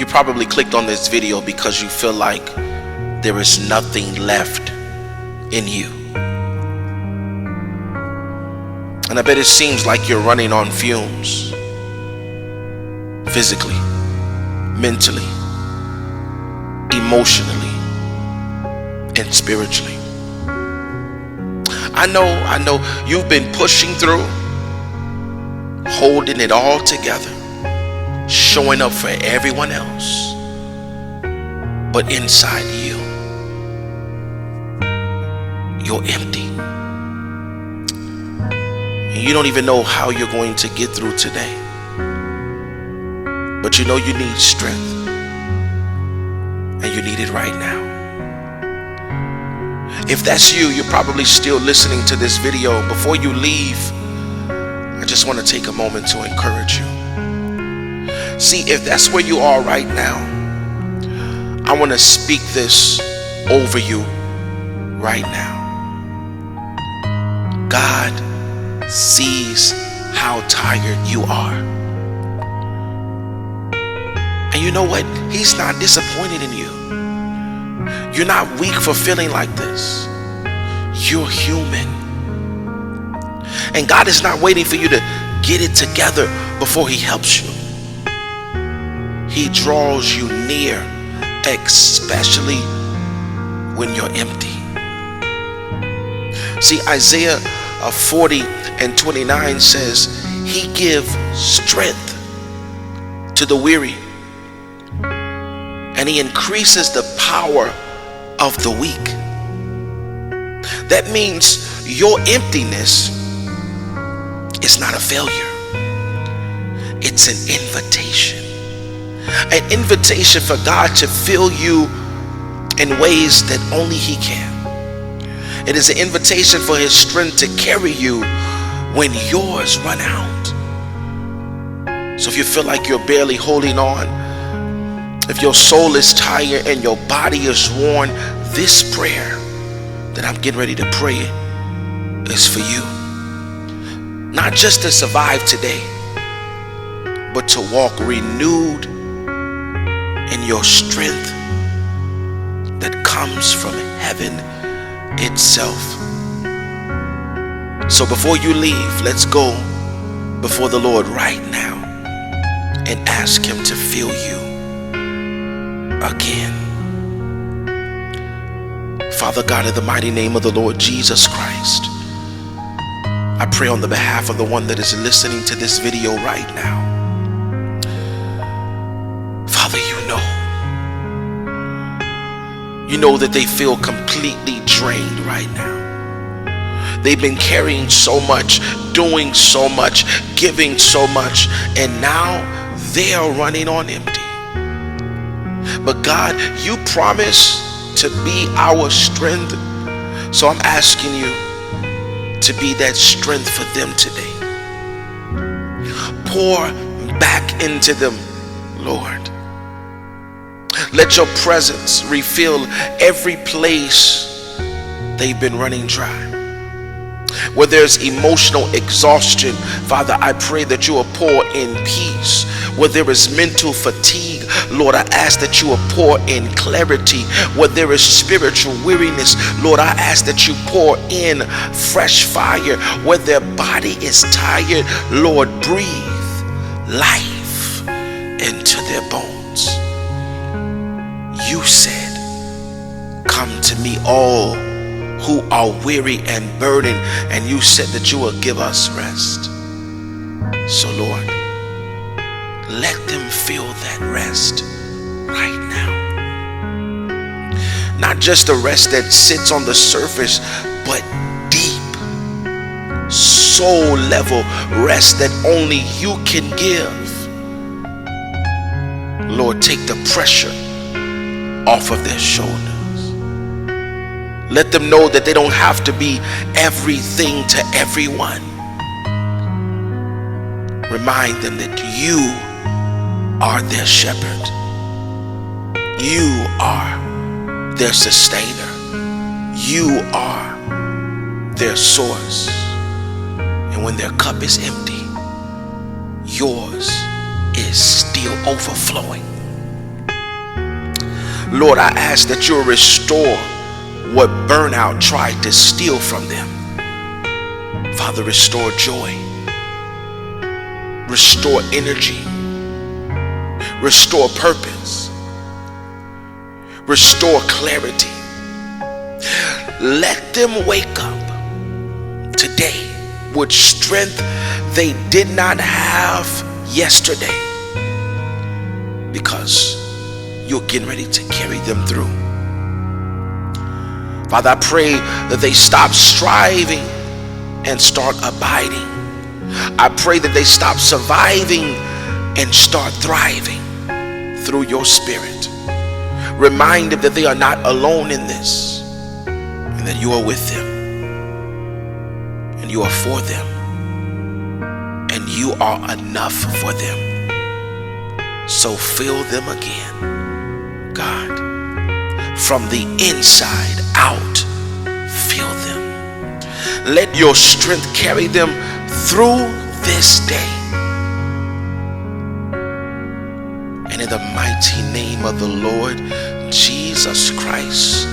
You probably clicked on this video because you feel like there is nothing left in you. And I bet it seems like you're running on fumes, physically, mentally, emotionally, and spiritually. I know you've been pushing through, holding it all together, showing up for everyone else, but inside you're empty. And you don't even know how you're going to get through today. But you know you need strength, and you need it right now. If that's you, you're probably still listening to this video. Before you leave, I just want to take a moment to encourage you. See, if that's where you are right now, I want to speak this over you right now. God sees how tired you are. And you know what? He's not disappointed in you. You're not weak for feeling like this. You're human. And God is not waiting for you to get it together before he helps you. He draws you near, especially when you're empty. See, Isaiah 40:29 says, he gives strength to the weary, and he increases the power of the weak. That means your emptiness is not a failure. It's an invitation. An invitation for God to fill you in ways that only he can. It is an invitation for his strength to carry you when yours run out. So if you feel like you're barely holding on, if your soul is tired and your body is worn, this prayer that I'm getting ready to pray is for you. Not just to survive today, but to walk renewed in your strength that comes from heaven itself. So before you leave, let's go before the Lord right now and ask him to fill you again. Father God, in the mighty name of the Lord Jesus Christ, I pray on the behalf of the one that is listening to this video right now. Father, you know that they feel completely drained right now. They've been carrying so much, doing so much, giving so much, and now they are running on empty. But God, you promise to be our strength. So I'm asking you to be that strength for them today. Pour back into them, Lord. Let your presence refill every place they've been running dry. Where there's emotional exhaustion, Father, I pray that you will pour in peace. Where there is mental fatigue, Lord, I ask that you will pour in clarity. Where there is spiritual weariness, Lord, I ask that you pour in fresh fire. Where their body is tired, Lord, breathe life into their bones. You said, come to me all who are weary and burdened, and you said that you will give us rest. So Lord, let them feel that rest right now. Not just a rest that sits on the surface, but deep, soul level rest that only you can give. Lord, take the pressure off of their shoulders. Let them know that they don't have to be everything to everyone. Remind them that you are their shepherd. You are their sustainer. You are their source. And when their cup is empty, yours is still overflowing. Lord, I ask that you'll restore what burnout tried to steal from them. Father, restore joy, restore energy, restore purpose, restore clarity. Let them wake up today with strength they did not have yesterday, because you're getting ready to carry them through. Father, I pray that they stop striving and start abiding. I pray that they stop surviving and start thriving through your Spirit. Remind them that they are not alone in this, and that you are with them, and you are for them, and you are enough for them. So fill them again, God, from the inside out. Fill them. Let your strength carry them through this day. And in the mighty name of the Lord Jesus Christ,